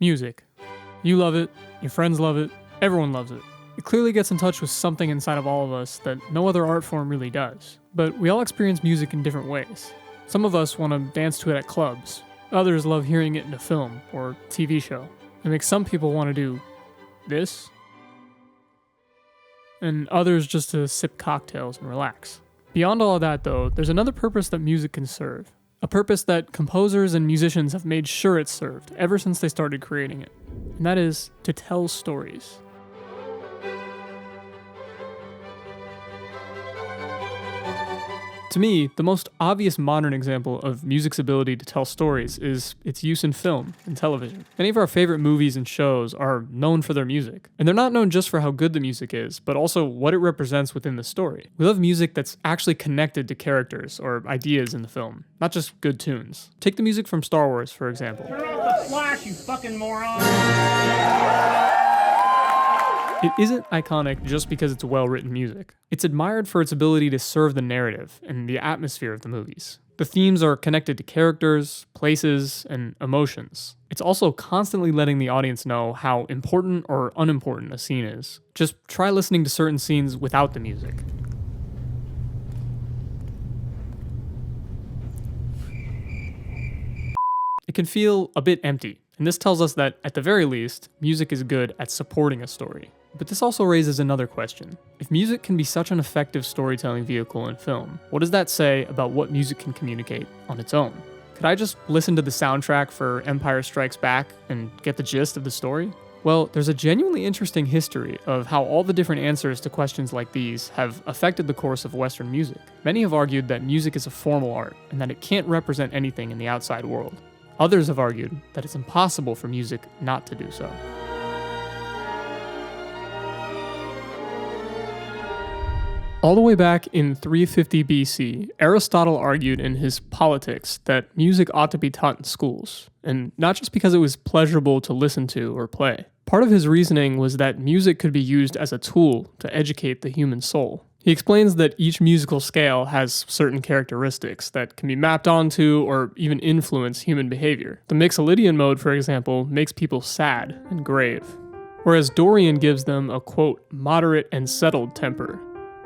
Music. You love it, your friends love it, everyone loves it. It clearly gets in touch with something inside of all of us that no other art form really does. But we all experience music in different ways. Some of us want to dance to it at clubs. Others love hearing it in a film or TV show. It makes some people want to do this. And others just to sip cocktails and relax. Beyond all of that though, there's another purpose that music can serve. A purpose that composers and musicians have made sure it served ever since they started creating it. And that is to tell stories. To me, the most obvious modern example of music's ability to tell stories is its use in film and television. Many of our favorite movies and shows are known for their music. And they're not known just for how good the music is, but also what it represents within the story. We love music that's actually connected to characters or ideas in the film, not just good tunes. Take the music from Star Wars, for example. Turn off the flash, you fucking moron! It isn't iconic just because it's well-written music. It's admired for its ability to serve the narrative and the atmosphere of the movies. The themes are connected to characters, places, and emotions. It's also constantly letting the audience know how important or unimportant a scene is. Just try listening to certain scenes without the music. It can feel a bit empty, and this tells us that, at the very least, music is good at supporting a story. But this also raises another question. If music can be such an effective storytelling vehicle in film, what does that say about what music can communicate on its own? Could I just listen to the soundtrack for Empire Strikes Back and get the gist of the story? Well, there's a genuinely interesting history of how all the different answers to questions like these have affected the course of Western music. Many have argued that music is a formal art and that it can't represent anything in the outside world. Others have argued that it's impossible for music not to do so. All the way back in 350 BC, Aristotle argued in his Politics that music ought to be taught in schools, and not just because it was pleasurable to listen to or play. Part of his reasoning was that music could be used as a tool to educate the human soul. He explains that each musical scale has certain characteristics that can be mapped onto or even influence human behavior. The Mixolydian mode, for example, makes people sad and grave, whereas Dorian gives them a, quote, moderate and settled temper.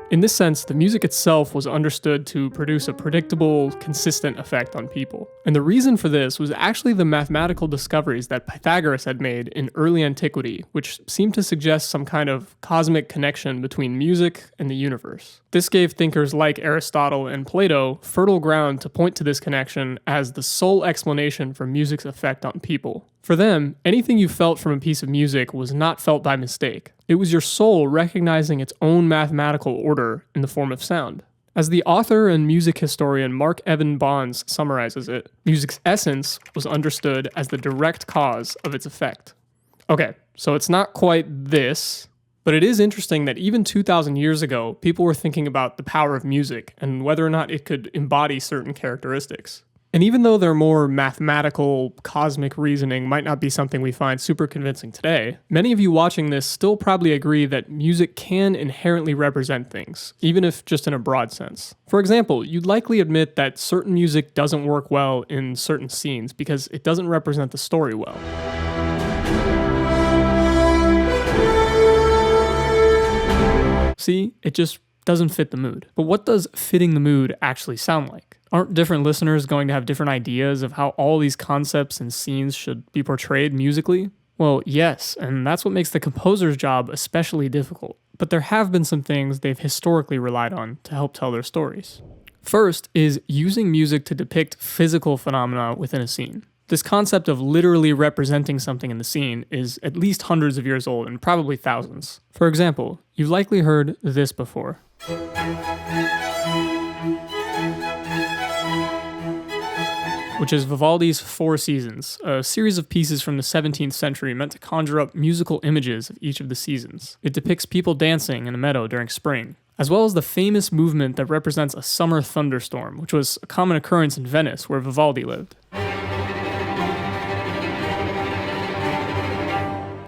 In this sense, the music itself was understood to produce a predictable, consistent effect on people. And the reason for this was actually the mathematical discoveries that Pythagoras had made in early antiquity, which seemed to suggest some kind of cosmic connection between music and the universe. This gave thinkers like Aristotle and Plato fertile ground to point to this connection as the sole explanation for music's effect on people. For them, anything you felt from a piece of music was not felt by mistake. It was your soul recognizing its own mathematical order in the form of sound. As the author and music historian Mark Evan Bonds summarizes it, music's essence was understood as the direct cause of its effect. Okay, so it's not quite this, but it is interesting that even 2,000 years ago, people were thinking about the power of music and whether or not it could embody certain characteristics. And even though their more mathematical, cosmic reasoning might not be something we find super convincing today, many of you watching this still probably agree that music can inherently represent things, even if just in a broad sense. For example, you'd likely admit that certain music doesn't work well in certain scenes because it doesn't represent the story well. See, it just doesn't fit the mood. But what does fitting the mood actually sound like? Aren't different listeners going to have different ideas of how all these concepts and scenes should be portrayed musically? Well, yes, and that's what makes the composer's job especially difficult. But there have been some things they've historically relied on to help tell their stories. First is using music to depict physical phenomena within a scene. This concept of literally representing something in the scene is at least hundreds of years old and probably thousands. For example, you've likely heard this before. Which is Vivaldi's Four Seasons, a series of pieces from the 17th century meant to conjure up musical images of each of the seasons. It depicts people dancing in a meadow during spring, as well as the famous movement that represents a summer thunderstorm, which was a common occurrence in Venice, where Vivaldi lived.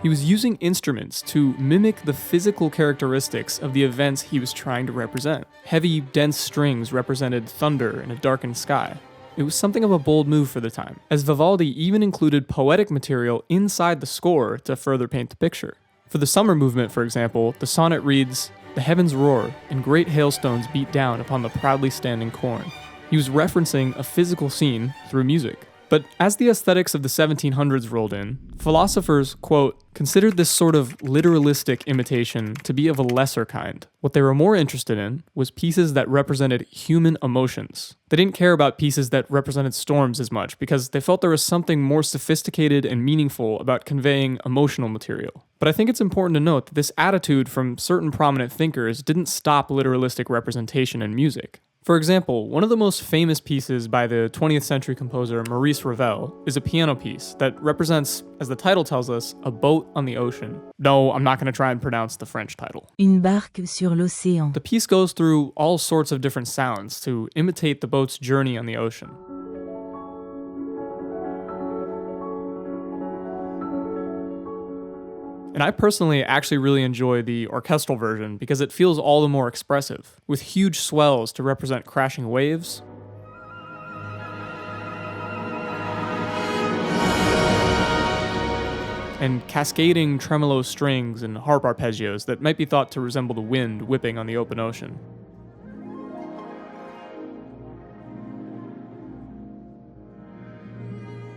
He was using instruments to mimic the physical characteristics of the events he was trying to represent. Heavy, dense strings represented thunder in a darkened sky. It was something of a bold move for the time, as Vivaldi even included poetic material inside the score to further paint the picture. For the summer movement, for example, the sonnet reads, "The heavens roar, and great hailstones beat down upon the proudly standing corn." He was referencing a physical scene through music. But as the aesthetics of the 1700s rolled in, philosophers, quote, considered this sort of literalistic imitation to be of a lesser kind. What they were more interested in was pieces that represented human emotions. They didn't care about pieces that represented storms as much because they felt there was something more sophisticated and meaningful about conveying emotional material. But I think it's important to note that this attitude from certain prominent thinkers didn't stop literalistic representation in music. For example, one of the most famous pieces by the 20th century composer Maurice Ravel is a piano piece that represents, as the title tells us, a boat on the ocean. No, I'm not going to try and pronounce the French title. Une barque sur l'océan. The piece goes through all sorts of different sounds to imitate the boat's journey on the ocean. And I personally actually really enjoy the orchestral version because it feels all the more expressive, with huge swells to represent crashing waves, and cascading tremolo strings and harp arpeggios that might be thought to resemble the wind whipping on the open ocean.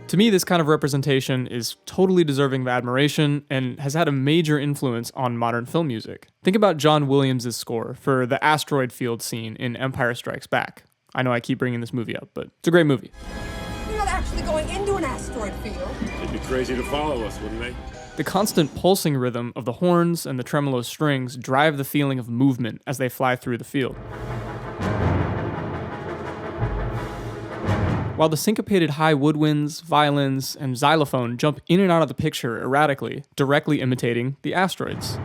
To me, this kind of representation is totally deserving of admiration and has had a major influence on modern film music. Think about John Williams' score for the asteroid field scene in Empire Strikes Back. I know I keep bringing this movie up, but it's a great movie. You're not actually going into an asteroid field. They'd be crazy to follow us, wouldn't they? The constant pulsing rhythm of the horns and the tremolo strings drive the feeling of movement as they fly through the field. While the syncopated high woodwinds, violins, and xylophone jump in and out of the picture erratically, directly imitating the asteroids.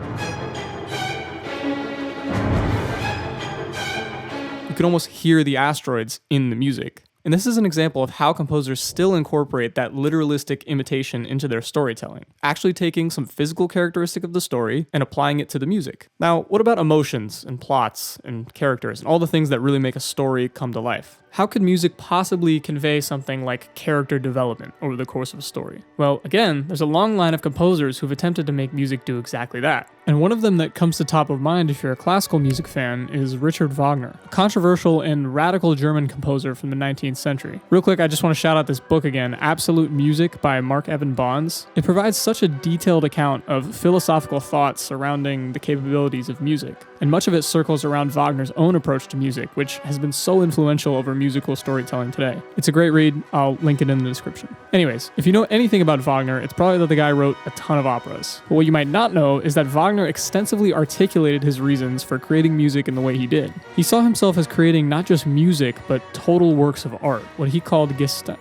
You can almost hear the asteroids in the music. And this is an example of how composers still incorporate that literalistic imitation into their storytelling, actually taking some physical characteristic of the story and applying it to the music. Now, what about emotions and plots and characters and all the things that really make a story come to life? How could music possibly convey something like character development over the course of a story? Well, again, there's a long line of composers who've attempted to make music do exactly that. And one of them that comes to top of mind if you're a classical music fan is Richard Wagner, a controversial and radical German composer from the 19th century. Real quick, I just want to shout out this book again, Absolute Music by Mark Evan Bonds. It provides such a detailed account of philosophical thoughts surrounding the capabilities of music. And much of it circles around Wagner's own approach to music, which has been so influential over musical storytelling today. It's a great read. I'll link it in the description. Anyways, if you know anything about Wagner, it's probably that the guy wrote a ton of operas. But what you might not know is that Wagner extensively articulated his reasons for creating music in the way he did. He saw himself as creating not just music, but total works of art, what he called Gesamtwerk.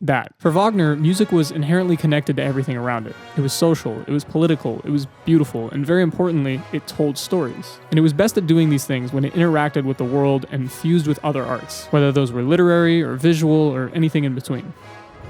that. For Wagner, music was inherently connected to everything around it. It was social, it was political, it was beautiful, and very importantly, it told stories. And it was best at doing these things when it interacted with the world and fused with other arts, whether those were literary or visual or anything in between.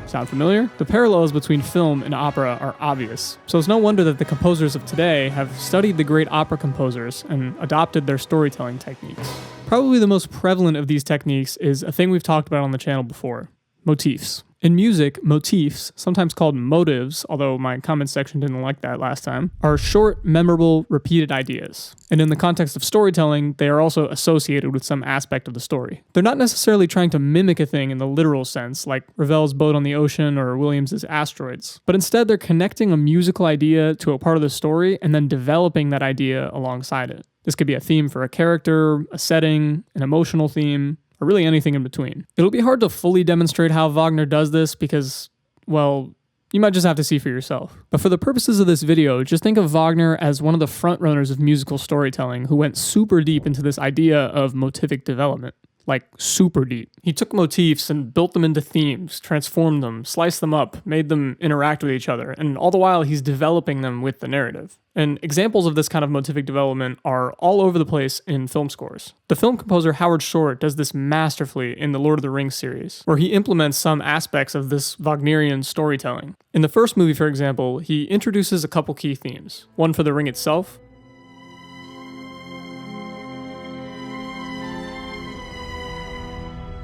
Sound familiar? The parallels between film and opera are obvious, so it's no wonder that the composers of today have studied the great opera composers and adopted their storytelling techniques. Probably the most prevalent of these techniques is a thing we've talked about on the channel before: motifs. In music, motifs, sometimes called motives, although my comment section didn't like that last time, are short, memorable, repeated ideas. And in the context of storytelling, they are also associated with some aspect of the story. They're not necessarily trying to mimic a thing in the literal sense, like Ravel's boat on the ocean or Williams's asteroids, but instead they're connecting a musical idea to a part of the story and then developing that idea alongside it. This could be a theme for a character, a setting, an emotional theme, or really anything in between. It'll be hard to fully demonstrate how Wagner does this because, well, you might just have to see for yourself. But for the purposes of this video, just think of Wagner as one of the frontrunners of musical storytelling who went super deep into this idea of motivic development. Like, super deep. He took motifs and built them into themes, transformed them, sliced them up, made them interact with each other, and all the while he's developing them with the narrative. And examples of this kind of motivic development are all over the place in film scores. The film composer Howard Shore does this masterfully in the Lord of the Rings series, where he implements some aspects of this Wagnerian storytelling. In the first movie, for example, he introduces a couple key themes. One for the ring itself,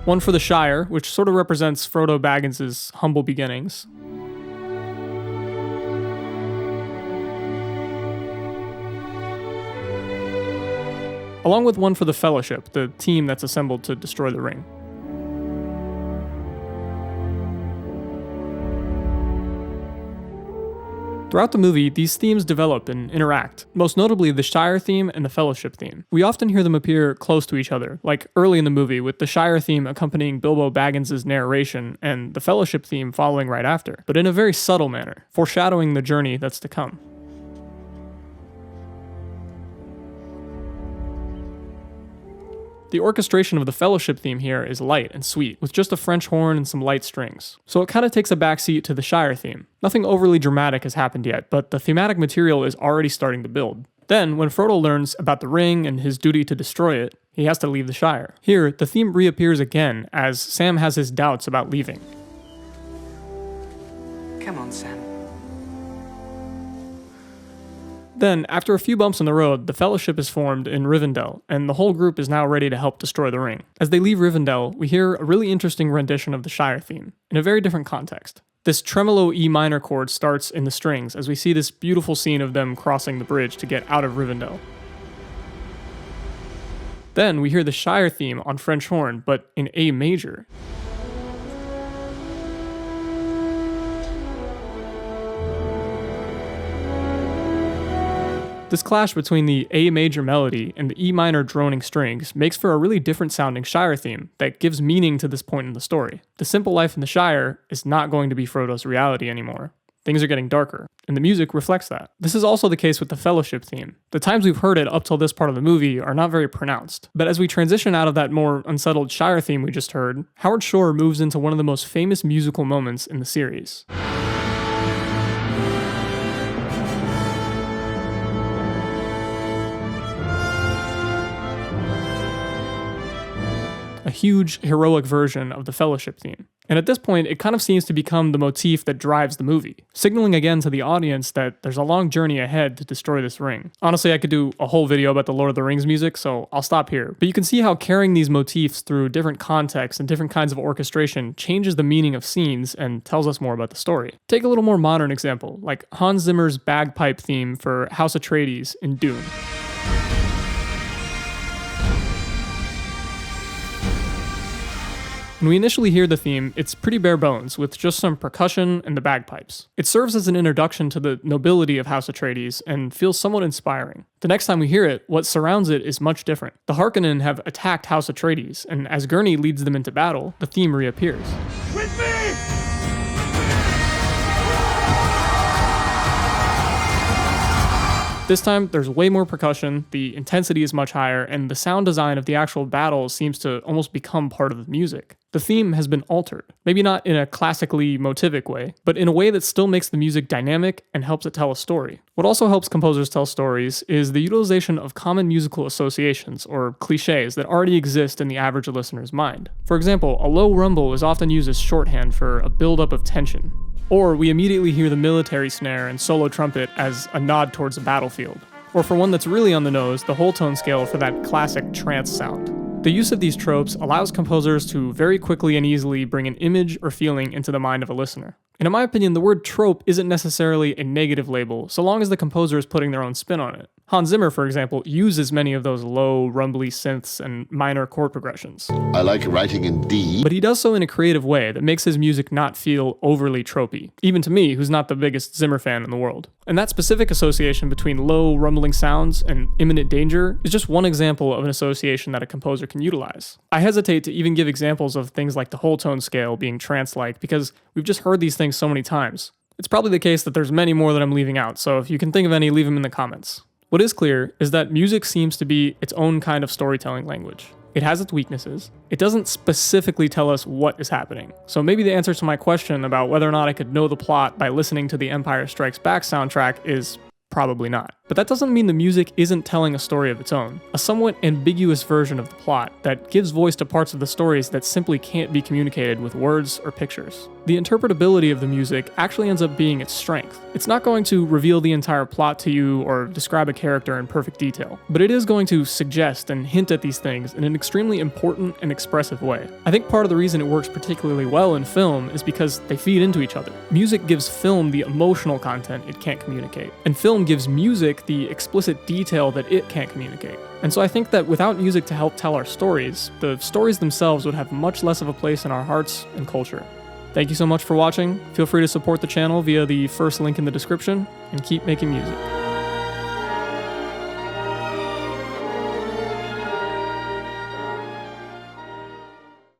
one for the Shire, which sort of represents Frodo Baggins' humble beginnings, along with one for the Fellowship, the team that's assembled to destroy the ring. Throughout the movie, these themes develop and interact, most notably the Shire theme and the Fellowship theme. We often hear them appear close to each other, like early in the movie with the Shire theme accompanying Bilbo Baggins' narration and the Fellowship theme following right after, but in a very subtle manner, foreshadowing the journey that's to come. The orchestration of the Fellowship theme here is light and sweet, with just a French horn and some light strings. So it kind of takes a backseat to the Shire theme. Nothing overly dramatic has happened yet, but the thematic material is already starting to build. Then, when Frodo learns about the ring and his duty to destroy it, he has to leave the Shire. Here, the theme reappears again as Sam has his doubts about leaving. Come on, Sam. Then, after a few bumps on the road, the Fellowship is formed in Rivendell, and the whole group is now ready to help destroy the ring. As they leave Rivendell, we hear a really interesting rendition of the Shire theme, in a very different context. This tremolo E minor chord starts in the strings as we see this beautiful scene of them crossing the bridge to get out of Rivendell. Then we hear the Shire theme on French horn, but in A major. This clash between the A major melody and the E minor droning strings makes for a really different sounding Shire theme that gives meaning to this point in the story. The simple life in the Shire is not going to be Frodo's reality anymore. Things are getting darker, and the music reflects that. This is also the case with the Fellowship theme. The times we've heard it up till this part of the movie are not very pronounced, but as we transition out of that more unsettled Shire theme we just heard, Howard Shore moves into one of the most famous musical moments in the series. A huge, heroic version of the Fellowship theme. And at this point, it kind of seems to become the motif that drives the movie, signaling again to the audience that there's a long journey ahead to destroy this ring. Honestly, I could do a whole video about the Lord of the Rings music, so I'll stop here. But you can see how carrying these motifs through different contexts and different kinds of orchestration changes the meaning of scenes and tells us more about the story. Take a little more modern example, like Hans Zimmer's bagpipe theme for House Atreides in Dune. When we initially hear the theme, it's pretty bare bones, with just some percussion and the bagpipes. It serves as an introduction to the nobility of House Atreides and feels somewhat inspiring. The next time we hear it, what surrounds it is much different. The Harkonnen have attacked House Atreides, and as Gurney leads them into battle, the theme reappears. With me! This time, there's way more percussion, the intensity is much higher, and the sound design of the actual battle seems to almost become part of the music. The theme has been altered, maybe not in a classically motivic way, but in a way that still makes the music dynamic and helps it tell a story. What also helps composers tell stories is the utilization of common musical associations, or cliches, that already exist in the average listener's mind. For example, a low rumble is often used as shorthand for a buildup of tension. Or we immediately hear the military snare and solo trumpet as a nod towards a battlefield. Or for one that's really on the nose, the whole tone scale for that classic trance sound. The use of these tropes allows composers to very quickly and easily bring an image or feeling into the mind of a listener. And in my opinion, the word trope isn't necessarily a negative label, so long as the composer is putting their own spin on it. Hans Zimmer, for example, uses many of those low, rumbly synths and minor chord progressions. I like writing in D. But he does so in a creative way that makes his music not feel overly tropey, even to me, who's not the biggest Zimmer fan in the world. And that specific association between low, rumbling sounds and imminent danger is just one example of an association that a composer can utilize. I hesitate to even give examples of things like the whole tone scale being trance-like because we've just heard these things so many times. It's probably the case that there's many more that I'm leaving out, so if you can think of any, leave them in the comments. What is clear is that music seems to be its own kind of storytelling language. It has its weaknesses. It doesn't specifically tell us what is happening. So maybe the answer to my question about whether or not I could know the plot by listening to the Empire Strikes Back soundtrack is probably not. But that doesn't mean the music isn't telling a story of its own, a somewhat ambiguous version of the plot that gives voice to parts of the stories that simply can't be communicated with words or pictures. The interpretability of the music actually ends up being its strength. It's not going to reveal the entire plot to you or describe a character in perfect detail, but it is going to suggest and hint at these things in an extremely important and expressive way. I think part of the reason it works particularly well in film is because they feed into each other. Music gives film the emotional content it can't communicate, and film gives music the explicit detail that it can't communicate. And so I think that without music to help tell our stories, the stories themselves would have much less of a place in our hearts and culture. Thank you so much for watching. Feel free to support the channel via the first link in the description, and keep making music.